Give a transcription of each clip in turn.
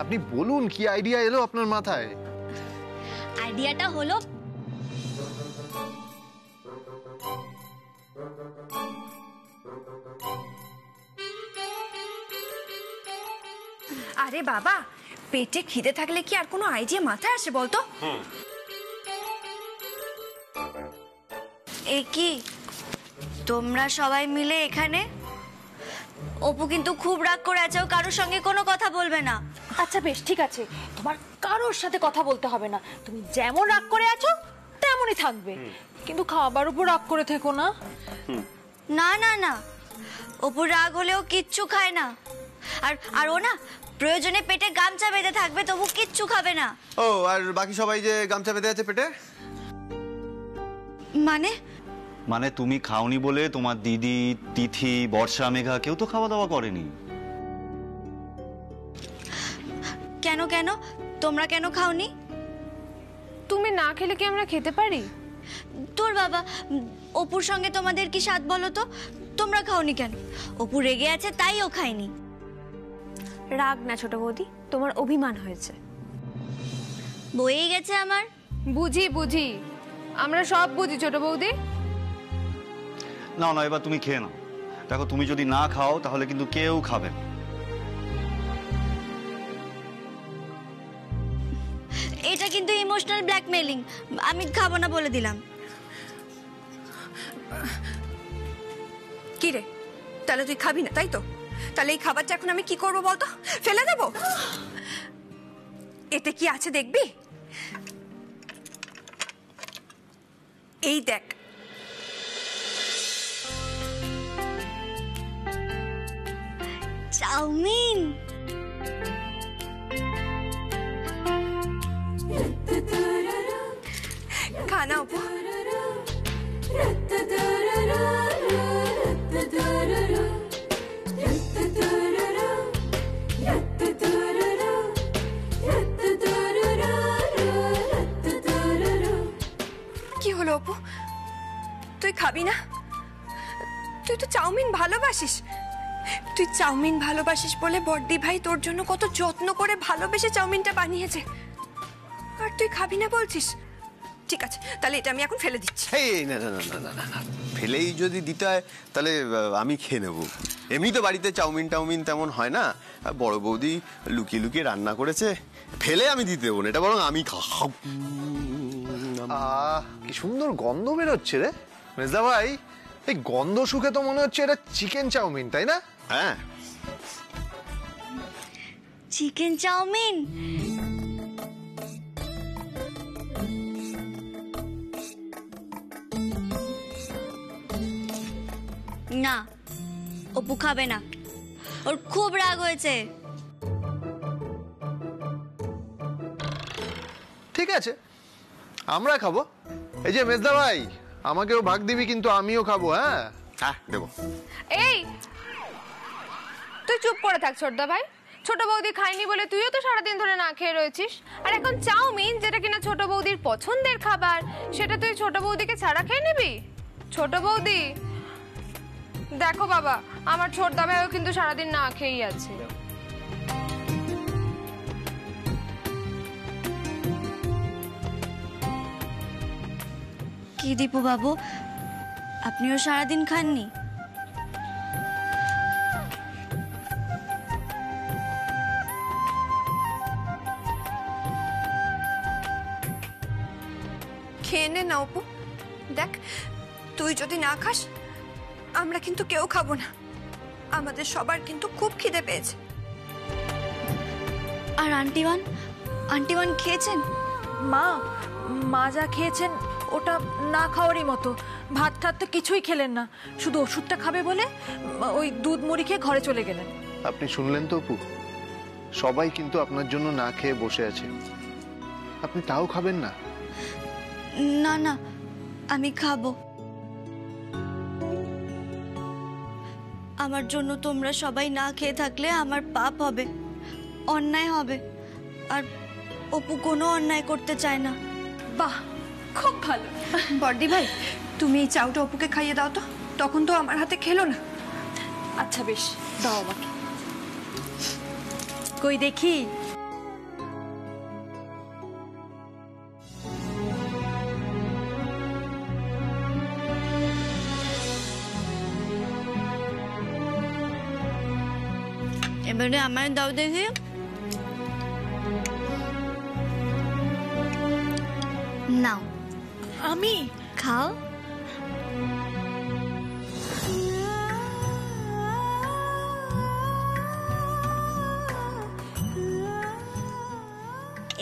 আপনি বলুন কি আইডিয়া এলো আপনার মাথায়? আইডিয়াটা হলো আরে বাবা, পেটে খিদে থাকলে কি আর কোনো আইডিয়া মাথায় আসে বলতো? এ কি তোমরা সবাই মিলে এখানে? অপু কিন্তু খুব রাগ করে আছে, ও কারোর সঙ্গে কোনো কথা বলবে না। আচ্ছা বেশ, ঠিক আছে, তোমার কারোর সাথে কথা বলতে হবে না, তুমি যেমন রাগ করে আছো তেমনই থাকবে, কিন্তু খাবার উপর রাগ করে থেকো না। না না না, অপু রাগ হলেও কিচ্ছু খায় না। আর ও না প্রয়োজনে পেটে গামছা বেঁধে থাকবে, তবু কিচ্ছু খাবে না। ও আর বাকি সবাই যে গামছা বেঁধে আছে পেটে? মানে তুমি খাওনি বলে তোমার দিদি, তিথি, বর্ষা, মেঘা কেউ তো খাওয়া দাওয়া করেনি। কেন কেন তোমরা কেন খাওনি? তুমি না খেলে কি আমরা খেতে পারি? তোর বাবা, অপুর সঙ্গে তোমাদের কি স্বাদ বলো তো? তোমরা খাওনি কেন? অপু রেগে আছে তাই ও খায়নি। রাগ না ছোট বৌদি, তোমার অভিমান হয়েছে। বয়েই গেছে আমার। বুঝি বুঝি, আমরা সব বুঝি ছোট বৌদি। না না, এবার তুমি খেয়ে নাও। দেখো, তুমি যদি না খাও তাহলে কিন্তু কেউ খাবে না। এটা কিন্তু ইমোশনাল ব্ল্যাকমেলিং, আমি খাবো না বলে দিলাম। কি রে, তাহলে তুই খাবি না তাই তো? তাহলে এই খাবারটা এখন আমি কি করবো বলতো? ফেলে দেবো? এতে কি আছে দেখবি? এই দেখ, চাউমিন। খানা অপু। কি হলো অপু, তুই খাবি না? তুই তো চাউমিন ভালোবাসিস। তুই চাউমিন ভালোবাসিস বলে বড়দি ভাই তোর জন্য কত যত্ন করে ভালোবেসে চাউমিনটা বানিয়েছে, আর তুই খাবি না বলছিস? ঠিক আছে, তাহলে এটা আমি এখন ফেলে দিচ্ছি। না না না না না না, ফেলেই যদি দিতে হয় তাহলে আমি খেয়ে নেবো। এমনি তো বাড়িতে চাউমিন টাউমিন তেমন হয় না, বড় বৌদি লুকিয়ে লুকিয়ে রান্না করেছে, ফেলে আমি দিতে দেবো না, এটা বরং আমি খাও। কি সুন্দর গন্ধ বেরোচ্ছে রে মেজদা ভাই। এই গন্ধ শুকে তো মনে হচ্ছে এটা চিকেন চাউমিন, তাই না? হ্যাঁ, চিকেন চাউমিন। না, অপু খাবে না, ওর খুব রাগ হয়েছে। ঠিক আছে, আমরা খাবো। এই যে মেজদা ভাই, আমাকেও ভাগ দিবি কিন্তু আমিও খাবো। হ্যাঁ হ্যাঁ দেবো। এই তুই চুপ করে থাক ছোটদা ভাই, ছোট বৌদি খায়নি বলে তুইও তো সারাদিন ধরে না খেয়ে রয়েছিস, আর এখন চাউমিন যেটা কিনা ছোট বৌদির পছন্দের খাবার, সেটা তুই ছোট বৌদিকে ছাড়া খেয়ে নিবি? ছোট বৌদি দেখো বাবা, আমার ছোটদা ভাইও কিন্তু সারাদিন না খেয়েই আছে। কি দীপু বাবু, আপনিও সারাদিন খাননি? খেয়ে নে না অপু, দেখ তুই যদি না খাস আমরা কিন্তু কেউ খাবো না, আমাদের সবার কিন্তু খুব খিদে পেয়েছে। আর আন্টিওয়ান খেয়েছেন? মা যা খেয়েছেন ওটা না খাওয়ারই মতো, ভাত ঠাত তো কিছুই খেলেন না, শুধু ওষুধটা খাবে বলে ওই দুধ মুড়ি খেয়ে ঘরে চলে গেলেন। আপনি শুনলেন তো অপু, সবাই কিন্তু আপনার জন্য না খেয়ে বসে আছে, আপনি তাও খাবেন না? না না, আমি খাবো। আমার জন্য তোমরা সবাই না খেয়ে থাকলে আমার পাপ হবে, অন্যায় হবে, আর অপু কোনো অন্যায় করতে চায় না। বাহ, খুব ভালো। বড়দি ভাই, তুমি এই চাউটা অপুকে খাইয়ে দাও তো, তখন তো আমার হাতে খেলো না। আচ্ছা বেশ, দাও আমাকে। কই দেখি। এবারে আমার দাও দেখি। নাও আমি খাও।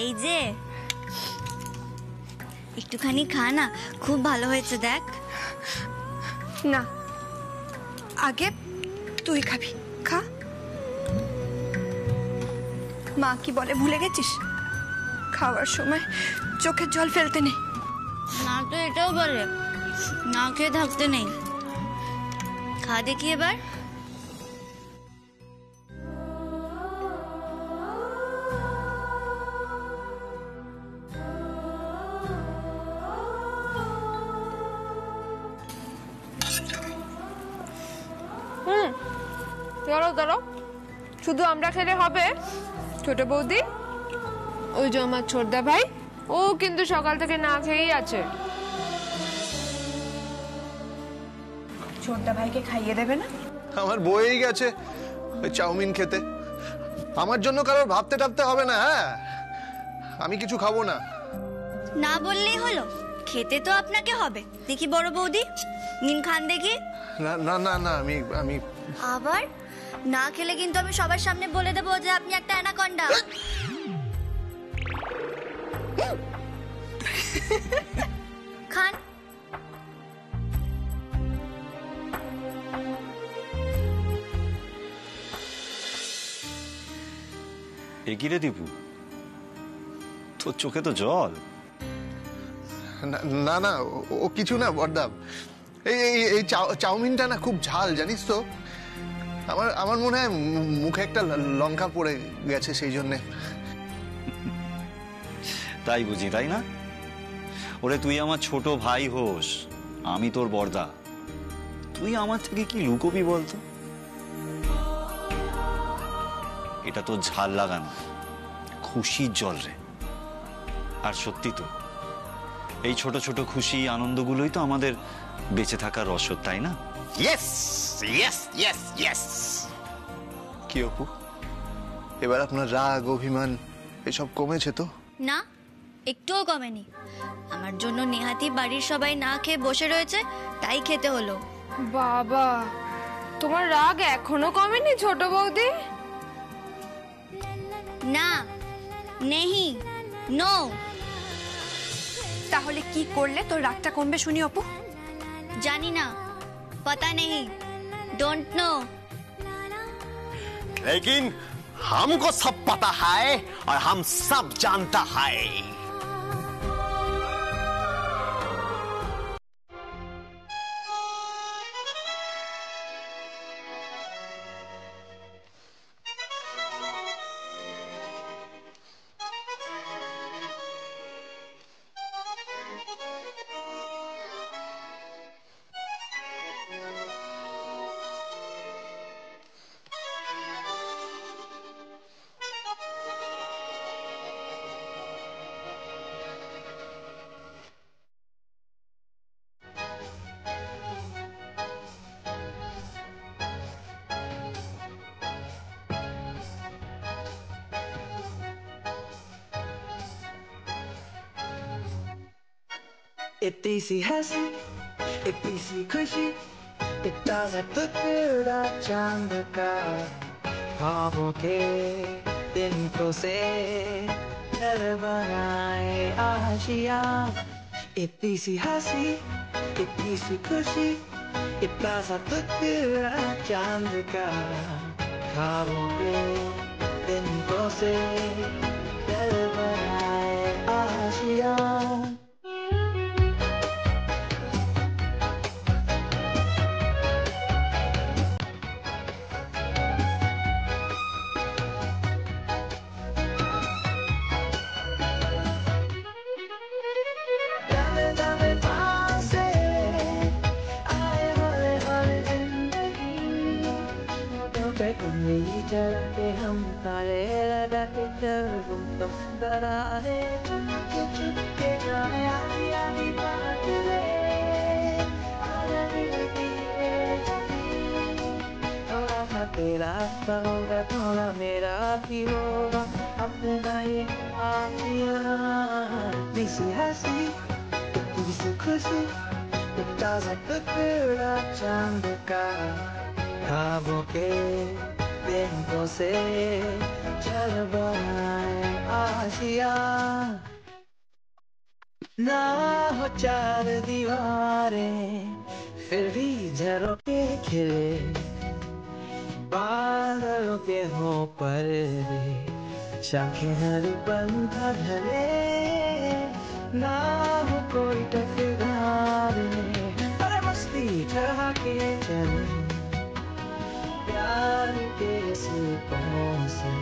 এই যে একটুখানি খা না, খুব ভালো হয়েছে দেখ। না, আগে তুই খাবি, খা। মা কি বলে ভুলে গেছিস? খাওয়ার সময় চোখের জল ফেলতে নেই। না তো এটাও বলে না খেয়ে থাকতে নেই। খা দেখি এবার। দাঁড়াও দাঁড়াও, শুধু আমরা খেলে হবে? ছোট বৌদি, ওই যে আমার ছোটদা ভাই, ও কিন্তু সকাল থেকে না খেয়েই আছে। ছোটদা ভাইকে খাইয়ে দেবে না? আমার বয়েই গেছে ওই চাউমিন খেতে। আমার জন্য কারোর ভাবতে টাবতে হবে না। হ্যাঁ, আমি কিছু খাবো না। না বললেই হলো, খেতে তো আপনাকে হবে। দেখি বড় বৌদি, নিন খান দেখি। না না না না, আমি আবার না খেলে কিন্তু আমি সবার সামনে বলে দেবো যে আপনি একটা অ্যানাকন্ডা। খান। এগিয়ে রে দীপু, তোর চোখে তো জল। না না, ও কিছু না বড়দা। এই চাউমিনটা না খুব ঝাল, জানিস তো। আমার মনে হয় মুখে একটা লঙ্কা পড়ে গেছে, সেই জন্যে। তাই বুঝি, তাই না? ওরে, তুই আমার ছোট ভাই হোস, আমি তোর বড়দা। তুই আমার থেকে কি লুকোবি বলতো? এটা তো ঝাল লাগানো খুশির জল রে। আর সত্যি তো, এই ছোট ছোট খুশি আনন্দগুলোই তো আমাদের বেঁচে থাকার রসদ, তাই না? Yes yes yes yes. কি অপু, এবার আপনার রাগ অভিমান এসব কমেছে তো? না, একটুও কমেনি। আমার জন্য নেহাতি বাড়ির সবাই না খেয়ে বসে রয়েছে, তাই খেতে হলো। বাবা, তোমার রাগ এখনো কমেনি ছোট বৌদি? না, নেহি, নো। তাহলে কি করলে তোর রাগটা কমবে শুনি অপু? জানি না, पता नहीं, डोंट नो। लेकिन हमको सब पता है और हम सब जानता है। इतनी सी हंसी, इतनी सी खुशी, इतना सा टुकड़ा चांद का, ख्वाबों के दिन को से घर बनाए आशिया। इतनी सी हंसी, इतनी सी खुशी, इतना सा टुकड़ा चांद का, ख्वाबों के दिन को से घर बनाए आशिया। frequently जाते हम तारे लगा के चल तुम डराने चुपके जाए आधी बात ले थोड़ा तेरा होगा थोड़ा मेरा भी होगा अपना ये आशिया नीसी हंसी इतनी खुशी ताज़ा टुकड़ा चांद का ख्वाबों के दिनों से चल बनाए आशिया ना हो चार दीवारें फिर भी झरोखे खिले बादलों के हो पर शाखें हर बंध ढले ना हो कोई टकरारे अरे मस्ती चढ़ा के चले प्यार के सुपनों से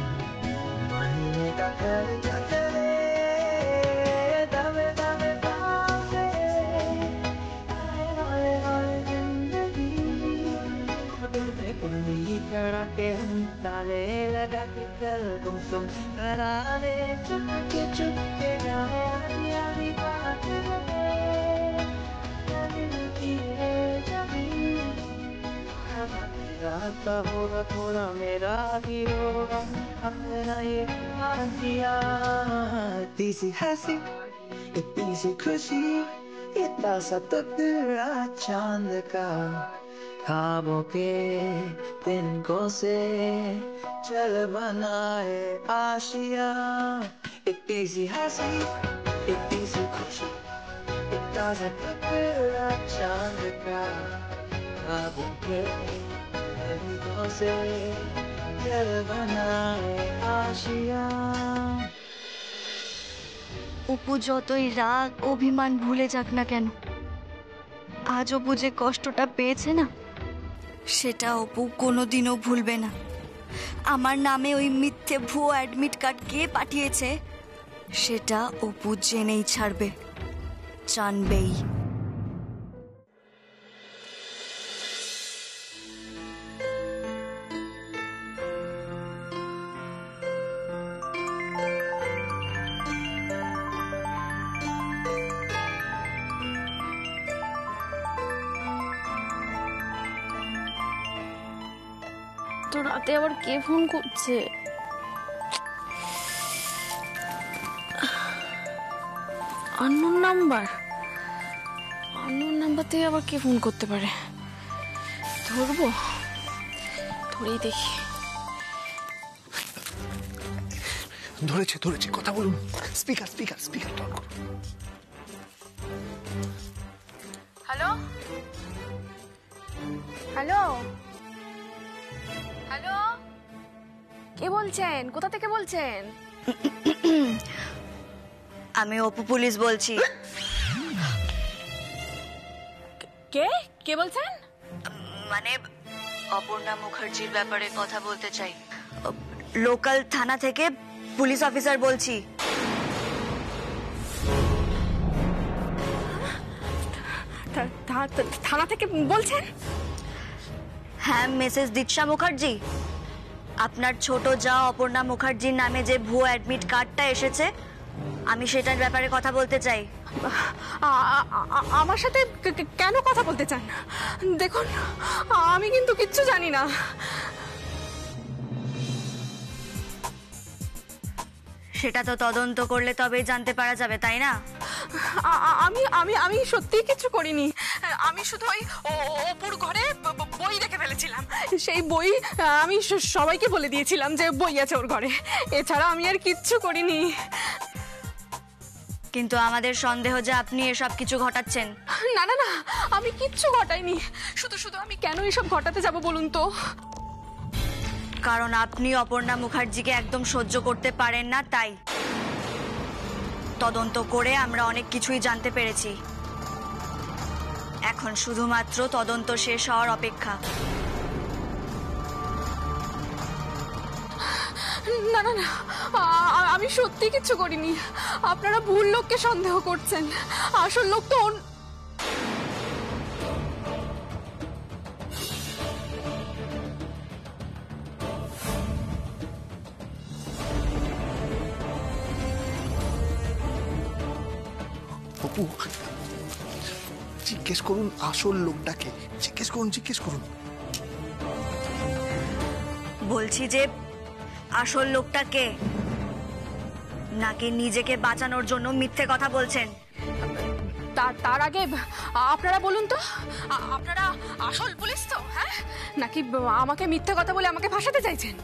महीने का खर्चा करे दबे दबे बासे हाय हाय जिंदगी कोई करा के हम ताले लगा के चल तुम कराने चुपके जाए आधी बात राता होगा थोड़ा मेरा भी होगा अपना ये आशिया तीसी हंसी इतनी सी खुशी इतना सा टुकड़ा चांद का ख्वाबों के तिनकों से चल बनाए आशिया इतनी सी हंसी इतनी सी खुशी इतना सा टुकड़ा चांद का ख्वाबों के तिनकों से चल बनाए आशिया অপু যতই রাগ অভিমান ভুলে যাক না কেন, আজ অপু যে কষ্টটা পেয়েছে না সেটা অপু কোনোদিনও ভুলবে না। আমার নামে ওই মিথ্যে ভুয়ো অ্যাডমিট কার্ড কে পাঠিয়েছে সেটা অপু জেনেই ছাড়বে, জানবেই। তো রাতে আবার কে ফোন করছে? আননোন নাম্বার থেকে আবার কে ফোন করতে পারে? ধরবো, ধরেই দেখি। ধরেছে ধরেছে, কথা বলুন। স্পিকার স্পিকার স্পিকার অন করুন। হ্যালো হ্যালো হ্যালো, কে বলছেন? কোথা থেকে বলছেন? আমি অপু পুলিশ বলছি। কে কে বলছেন? মানে অপর্ণা মুখার্জির ব্যাপারে কথা বলতে চাই। লোকাল থানা থেকে পুলিশ অফিসার বলছি। থানা থেকে বলছেন? হ্যাঁ, মিসেস দীক্ষা মুখার্জি, আপনার ছোট যা অপর্ণা মুখার্জির নামে যে ভুয়ো অ্যাডমিট কার্ডটা এসেছে আমি সেটার ব্যাপারে কথা বলতে চাই। আমার সাথে কেন কথা বলতে চান? দেখুন, আমি কিন্তু কিচ্ছু জানি না। সেটা তো তদন্ত করলে তবেই জানতে পারা যাবে, তাই না? আমি আমি আমি সত্যিই কিছু করিনি। আমি শুধু ওই অপুর ঘরে বই রেখে ফেলেছিলাম। সেই বই আমি সবাইকে বলে দিয়েছিলাম যে বই আছে ওর ঘরে। এছাড়া আমি আর কিচ্ছু করিনি। কিন্তু আমাদের সন্দেহ যে আপনি এসব কিছু ঘটাচ্ছেন। না না না, আমি কিচ্ছু ঘটাইনি। শুধু শুধু আমি কেন এসব ঘটাতে যাব বলুন তো? কারণ আপনি অপর্ণা মুখার্জিকে একদম সহ্য করতে পারেন না, তাই। তদন্ত করে আমরা অনেক কিছুই জানতে পেরেছি। এখন শুধুমাত্র তদন্ত শেষ হওয়ার অপেক্ষা। না না না, আমি সত্যি কিছু করিনি। আপনারা ভুল লোককে সন্দেহ করছেন। আসল লোক তো অপু, জিজ্ঞেস করুন আসল লোকটাকে, জিজ্ঞেস করুন। বলছি যে আসল লোকটা কে, নাকি নিজেকে বাঁচানোর জন্য মিথ্যে কথা বলছেন? তার আগে আপনারা বলুন তো, আপনারা আসল পুলিশ তো, হ্যাঁ? নাকি আমাকে মিথ্যে কথা বলে আমাকে ফাঁসাতে চাইছেন?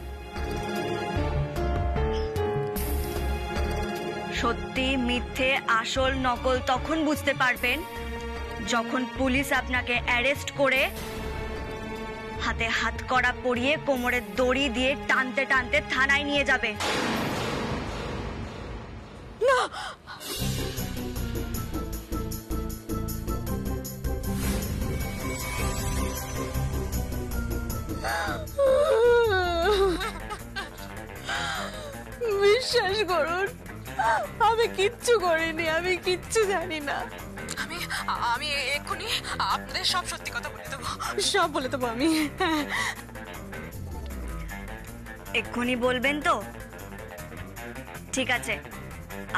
সত্যি মিথ্যে আসল নকল তখন বুঝতে পারবেন যখন পুলিশ আপনাকে অ্যারেস্ট করে হাতে হাতকড়া পরিয়ে কোমরে দড়ি দিয়ে টানতে টানতে থানায় নিয়ে যাবে। না, বিশ্বাস করুন, আমি কিচ্ছু করিনি, আমি কিচ্ছু জানি না। আমি এক্ষুনি আপনাদের সব সত্যি কথা বলে দেবো, সব বলে দেবো আমি। এক্ষুনি বলবেন তো? ঠিক আছে,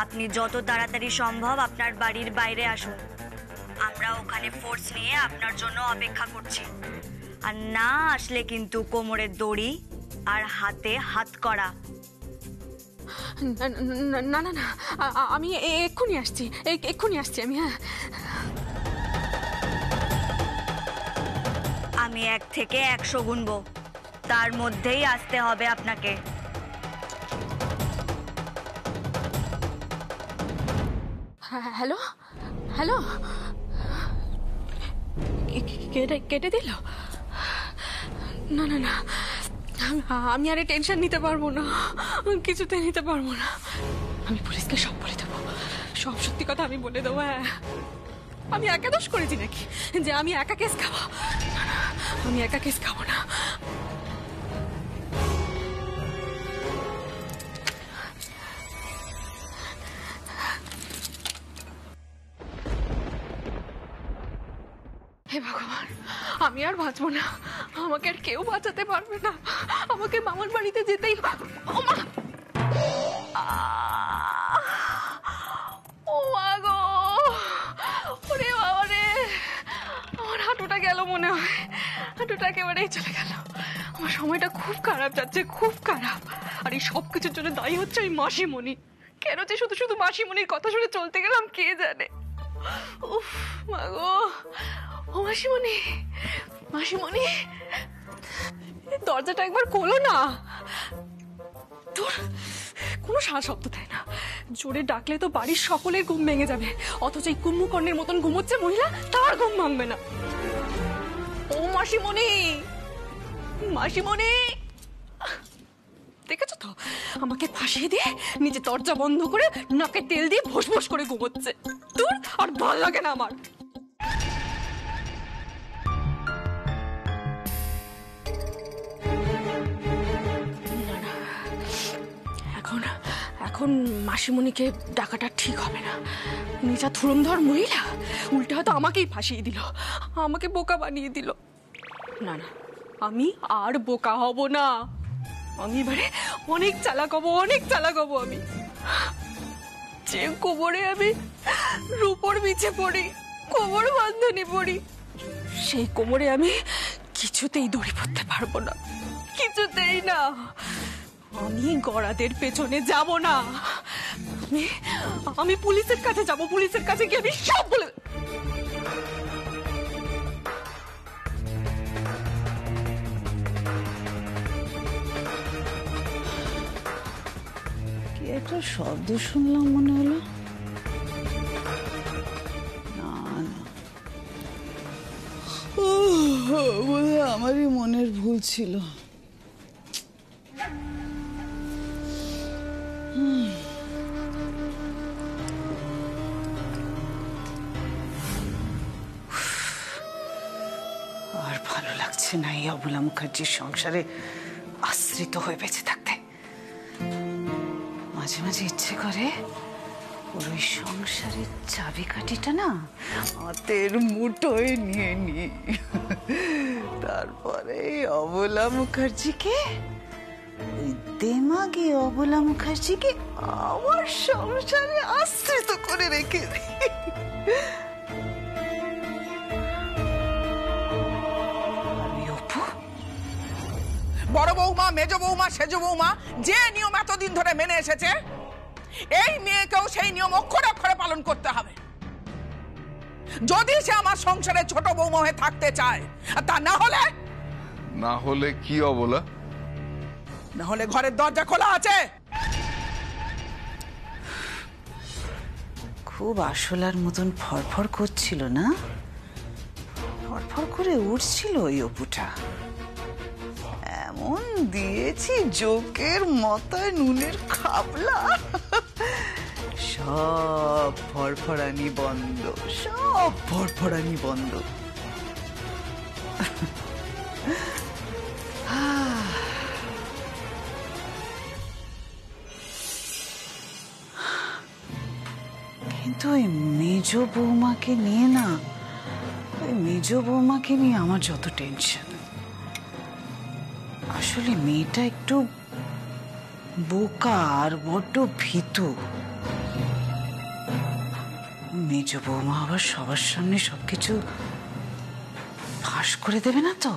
আপনি যত তাড়াতাড়ি সম্ভব আপনার বাড়ির বাইরে আসুন। আমরা ওখানে ফোর্স নিয়ে আপনার জন্য অপেক্ষা করছি। আর না আসলে কিন্তু কোমরে দড়ি আর হাতে হাতকড়া। না না না, আমি এক্ষুনি আসছি, এক্ষুনি আসছি আমি। হ্যাঁ, আমি 1 থেকে 100 গুনবো, তার মধ্যেই আসতে হবে আপনাকে। হ্যালো হ্যালো, কেটে দিল? না না না, আমি আরে টেনশন নিতে পারবো না, কিছুতে নিতে পারবো না। আমি পুলিশকে সব বলে দেবো, সব সত্যি কথা আমি বলে দেবো। হ্যাঁ, আমি একা দোষ করেছি নাকি যে আমি একা কেস খাবো? আমি একা কেস খাবো না। হে ভগবান, আমি আর বাঁচবো না, আমাকে আর কেউ বাঁচাতে পারবে না, আমাকে মামার বাড়িতে যেতেই হবে। ও মা গো, ওরে বাবা রে, আমার হাঁটুটা গেল মনে হয়, হাঁটুটা একেবারেই চলে গেল। আমার সময়টা খুব খারাপ যাচ্ছে, খুব খারাপ। আর এই সব কিছুর জন্য দায়ী হচ্ছে ওই মাসিমণি। কেন যে শুধু শুধু মাসিমণির কথা শুনে চলতে গেলাম কে জানে। উফ মা গো, ও মাসিমণি, মাসিমণি, দরজাটা একবার খোলো না। তোর কোনো সারা শব্দ দেয় না, জোরে ডাকলে তো বাড়ির সকলের ঘুম ভেঙে যাবে, অথচ এই কুম্ভকর্ণের মতন ঘুমোচ্ছে মহিলা, তার ঘুম ভাঙবে না। ও মাসিমণি, মাসিমণি, দেখেছো তো আমাকে ফাঁসিয়ে দিয়ে নিজে দরজা বন্ধ করে নাকে তেল দিয়ে ভোস ভোস করে ঘুমোচ্ছে। তোর আর ভালো লাগে না আমার। এখন মাসিমণিকে ডাকাটা ঠিক হবে না। উনি যা ধুরন্ধর মহিলা, উল্টা হয়তো আমাকেই ফাঁসিয়ে দিল, আমাকে বোকা বানিয়ে দিল। না না, আমি আর বোকা হব না, আমি এবারে অনেক চালাক হব, অনেক চালাক হব। আমি যে কোমরে আমি রূপোর বিছে পড়ি, কোমর বাঁধনি পড়ি, সেই কোমরে আমি কিছুতেই দড়ি পড়তে পারবো না, কিছুতেই না। আমি গড়াদের পেছনে যাব না, আমি পুলিশের কাছে যাব, পুলিশের কাছে গিয়ে আমি সব বলে। কি একটা শব্দ শুনলাম মনে হলো। না না, বোধহয় আমারই মনের ভুল ছিল। আর ভালো লাগছে না এই অবলা মুখার্জির সংসারে আশ্রিত হয়ে বেঁচে থাকতে। মাঝে মাঝে ইচ্ছে করে ওর ওই সংসারের চাবিকাঠিটা না হাতের মুঠোয় নিয়ে নি, তারপরে অবলা মুখার্জিকে, ওই দেমাগে অবলা মুখার্জিকে আমার সংসারে আশ্রিত করে রেখে দিই। বড় বৌমা, মেজ বৌমা, সেজ বৌমা যে নিয়ম এতদিন ধরে মেনে এসেছে, এই মেয়েকেও সেই নিয়ম অক্ষরে অক্ষরে পালন করতে হবে। যদি সে আমার সংসারে ছোট বৌমা হয়ে থাকতে চায়, আর তা না হলে কি অবলা? না হলে ঘরের দরজা খোলা আছে। খুব আসলার মতন ফরফর করছিল না, ফরফর করে উঠছিল ওই অপুটা। এমন দিয়েছি জোকের মাথায় নুনের খাবলা, সব ফরফরানি বন্ধ, সব ফরফরানি বন্ধ। কিন্তু ওই মেজ বৌমাকে নিয়ে না, ওই মেজ বৌমাকে নিয়ে আমার যত টেনশন। আসলে মেয়েটা একটু বোকা আর বড্ড ভীতু। মেজ বৌমা আবার সবার সামনে সবকিছু ফাঁস করে দেবে না তো?